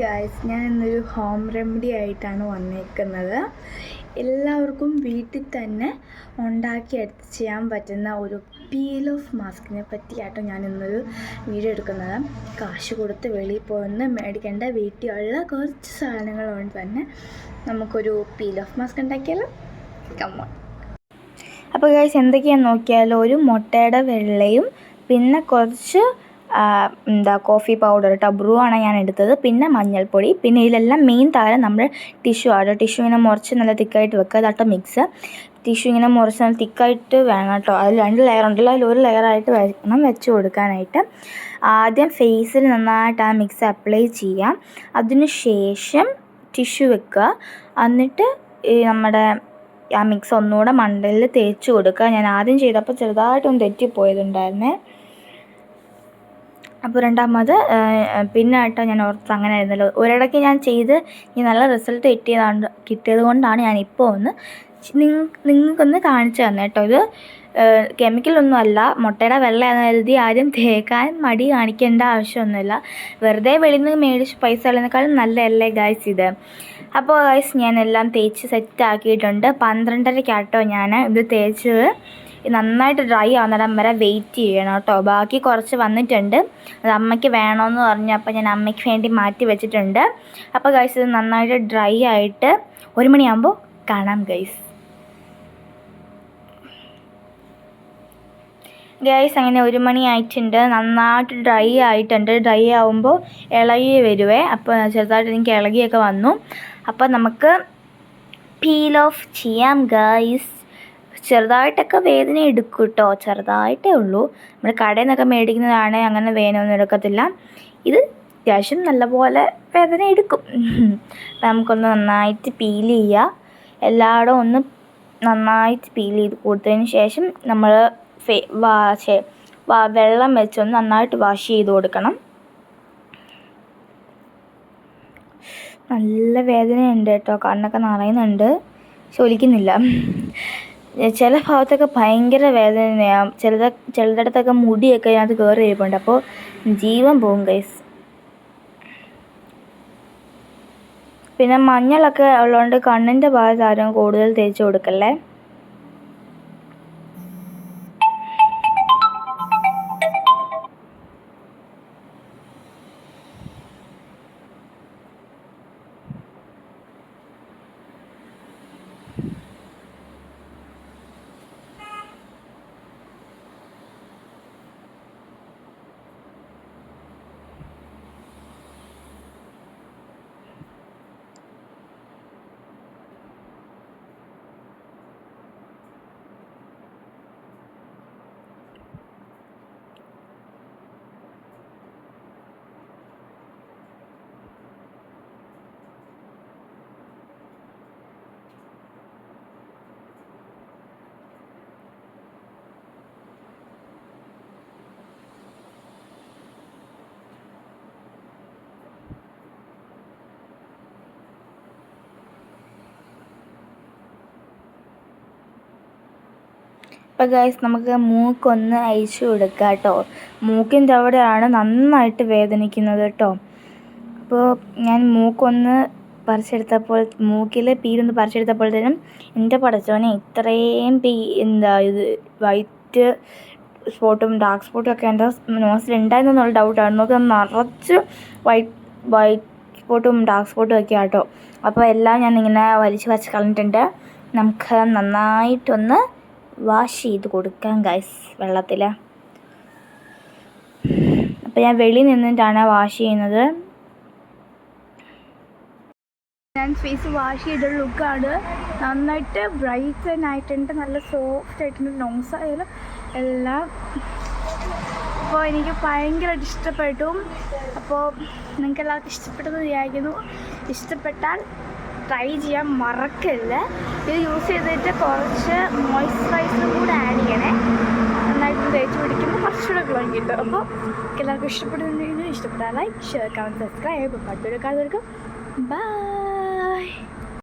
Guys, ഞാൻ ഇന്നൊരു home remedy ആയിട്ടാണ് വന്നേക്കുന്നത്. എല്ലാവർക്കും വീട്ടിൽ തന്നെ ഉണ്ടാക്കിയെടുത്ത് ചെയ്യാൻ പറ്റുന്ന ഒരു പീൽ ഓഫ് മാസ്കിനെ പറ്റിയാട്ടോ ഞാൻ ഇന്നൊരു വീഡിയോ എടുക്കുന്നത്. കാശ് കൊടുത്ത് വെളിയിൽ പോയി മേടിക്കേണ്ട വീട്ടിലുള്ള കുറച്ച് സാധനങ്ങൾ കൊണ്ട് തന്നെ നമുക്കൊരു പീൽ ഓഫ് മാസ്ക് ഉണ്ടാക്കിയാലോ? കമ്മോൺ. അപ്പോൾ ഗായ്സ്, എന്തൊക്കെയാണെന്ന് നോക്കിയാലോ, ഒരു മുട്ടയുടെ വെള്ളയും പിന്നെ കുറച്ച് കോഫി പൗഡർ ബ്രൂ ആണ് ഞാൻ എടുത്തത്, പിന്നെ മഞ്ഞൾപ്പൊടി, പിന്നെ ഇതിലെല്ലാം മെയിൻ താരം നമ്മുടെ ടിഷ്യൂ ആണ്. ടിഷ്യൂ ഇങ്ങനെ മുറിച്ച് നല്ല തിക്കായിട്ട് വെക്കുക. അതാട്ടോ മിക്സ്. ടിഷ്യൂ ഇങ്ങനെ മുറിച്ച് നല്ല തിക്കായിട്ട് വേണം കേട്ടോ. അതിൽ 2 ലെയർ ഉണ്ടല്ലോ, അതിൽ 1 ലെയറായിട്ട് വേണം വെച്ച് കൊടുക്കാനായിട്ട്. ആദ്യം ഫേസിൽ നന്നായിട്ട് ആ മിക്സ് അപ്ലൈ ചെയ്യാം. അതിന് ശേഷം ടിഷ്യൂ വെക്കുക. എന്നിട്ട് ഈ നമ്മുടെ ആ മിക്സ് ഒന്നുകൂടെ മണ്ടയിൽ തേച്ച് കൊടുക്കുക. ഞാൻ ആദ്യം ചെയ്തപ്പോൾ ചെറുതായിട്ടൊന്ന് തെറ്റിപ്പോയതുണ്ടായിരുന്നേ. അപ്പോൾ രണ്ടാമത് പിന്നെ ആയിട്ടോ ഞാൻ ഓർത്ത് അങ്ങനെ ആയിരുന്നല്ലോ. ഒരിടയ്ക്ക് ഞാൻ ചെയ്ത് നല്ല റിസൾട്ട് കിട്ടിയത് കൊണ്ടാണ് ഞാനിപ്പോൾ ഒന്ന് നിങ്ങൾക്കൊന്ന് കാണിച്ചു തന്നെ കേട്ടോ. ഇത് കെമിക്കലൊന്നും അല്ല, മുട്ടയുടെ വെള്ളയെന്ന് കരുതി ആരും തേക്കാൻ മടി കാണിക്കേണ്ട ആവശ്യമൊന്നുമില്ല. വെറുതെ വെളിയിൽ നിന്ന് മേടിച്ച് പൈസ കളയുന്നേക്കാളും നല്ലതല്ലേ ഗായ്സ് ഇത്. അപ്പോൾ ഗായ്സ്, ഞാനെല്ലാം തേച്ച് സെറ്റാക്കിയിട്ടുണ്ട്. 12:30 ഞാൻ ഇത് തേച്ചത്. നന്നായിട്ട് ഡ്രൈ ആവുന്നിടം വരെ വെയിറ്റ് ചെയ്യണം കേട്ടോ. ബാക്കി കുറച്ച് വന്നിട്ടുണ്ട്, അത് അമ്മയ്ക്ക് വേണമെന്ന് പറഞ്ഞപ്പോൾ ഞാൻ അമ്മയ്ക്ക് വേണ്ടി മാറ്റി വെച്ചിട്ടുണ്ട്. അപ്പോൾ ഗൈസ്, ഇത് നന്നായിട്ട് ഡ്രൈ ആയിട്ട് 1 മണിയാകുമ്പോൾ കാണാം ഗൈസ്. അങ്ങനെ 1 മണി ആയിട്ടുണ്ട്. നന്നായിട്ട് ഡ്രൈ ആയിട്ടുണ്ട്. ഡ്രൈ ആവുമ്പോൾ ഇളകി വരുവേ. അപ്പോൾ ചെറുതായിട്ട് എനിക്ക് ഇളകിയൊക്കെ വന്നു. അപ്പോൾ നമുക്ക് പീൽ ഓഫ് ചെയ്യാം ഗൈസ്. ചെറുതായിട്ടൊക്കെ വേദന എടുക്കും കേട്ടോ, ചെറുതായിട്ടേ ഉള്ളൂ. നമ്മൾ കടയിൽ നിന്നൊക്കെ മേടിക്കുന്നതാണ്, അങ്ങനെ വേദനയൊന്നും എടുക്കത്തില്ല. ഇത് അത്യാവശ്യം നല്ലപോലെ വേദന എടുക്കും. നമുക്കൊന്ന് നന്നായിട്ട് പീൽ ചെയ്യുക. എല്ലായിടവും ഒന്ന് നന്നായിട്ട് പീൽ ചെയ്ത് കൊടുത്തതിന് ശേഷം നമ്മൾ വെള്ളം വെച്ചൊന്ന് നന്നായിട്ട് വാഷ് ചെയ്ത് കൊടുക്കണം. നല്ല വേദനയുണ്ട് കേട്ടോ, കണ്ണൊക്കെ നിറയുന്നുണ്ട്, ചൊലിക്കുന്നില്ല. ചില ഭാഗത്തൊക്കെ ഭയങ്കര വേദനയാണ്. ചിലയിടത്തൊക്കെ മുടിയൊക്കെ അതിനകത്ത് കയറി ഇരിപ്പുണ്ട്. അപ്പോൾ ജീവൻ പോകും ഗൈസ്. പിന്നെ മഞ്ഞളൊക്കെ ഉള്ളതുകൊണ്ട് കണ്ണിൻ്റെ ഭാഗത്ത് ആരും കൂടുതൽ തേച്ച് കൊടുക്കല്ലേ. അപ്പോൾ ഗൈസ്, നമുക്ക് മൂക്കൊന്ന് അയച്ചു കൊടുക്കാം കേട്ടോ. മൂക്കിൻ്റെ അവിടെയാണ് നന്നായിട്ട് വേദനിക്കുന്നത് കേട്ടോ. അപ്പോൾ ഞാൻ മൂക്കൊന്ന് പറിച്ചെടുത്തപ്പോൾ, മൂക്കിൽ പീലൊന്ന് പറിച്ചെടുത്തപ്പോഴത്തേനും എൻ്റെ പടച്ചോനെ, ഇത്രയും ഇത് വൈറ്റ് സ്പോട്ടും ഡാർക്ക് സ്പോട്ടും ഒക്കെ എൻ്റെ നോസിലുണ്ടായിരുന്നുള്ള ഡൗട്ടാണ്. നോക്കി നിറച്ച് വൈറ്റ് സ്പോട്ടും ഡാർക്ക് സ്പോട്ടും ഒക്കെ ആട്ടോ. അപ്പോൾ എല്ലാം ഞാൻ ഇങ്ങനെ വലിച്ച് കളഞ്ഞിട്ടുണ്ട്. നമുക്ക് നന്നായിട്ടൊന്ന് വാഷ് ചെയ്ത് കൊടുക്കാം ഗൈസ് വെള്ളത്തിൽ. അപ്പോൾ ഞാൻ വെളിയിൽ നിന്നിട്ടാണ് വാഷ് ചെയ്യുന്നത്. ഞാൻ ഫേസ് വാഷ് ചെയ്ത ലുക്കാണ്. നന്നായിട്ട് ബ്രൈറ്റൻ ആയിട്ടുണ്ട്, നല്ല സോഫ്റ്റ് ആയിട്ടുണ്ട്, നോസ് ആയാലും എല്ലാം. അപ്പോൾ എനിക്ക് ഭയങ്കരമായിട്ട് ഇഷ്ടപ്പെട്ടു. അപ്പോൾ നിങ്ങൾക്ക് എല്ലാവർക്കും ഇഷ്ടപ്പെട്ടെന്ന് വിചാരിക്കുന്നു. ഇഷ്ടപ്പെട്ടാൽ ട്രൈ ചെയ്യാൻ മറക്കല്ല. ഇത് യൂസ് ചെയ്തിട്ട് കുറച്ച് മോയ്സ്ചറൈസറും കൂടെ ആഡ് ചെയ്യണേ. നന്നായിട്ട് തേച്ച് പിടിക്കുമ്പോൾ കുറച്ചുകൂടെ ഗ്ലോയിങ് കിട്ടും. അപ്പോൾ എല്ലാവർക്കും ഇഷ്ടപ്പെട്ടാൽ ലൈക്ക്, ഷെയർ, കമൻറ്റ്, സബ്സ്ക്രൈബ്. മറ്റൊരു കാലം ബൈ.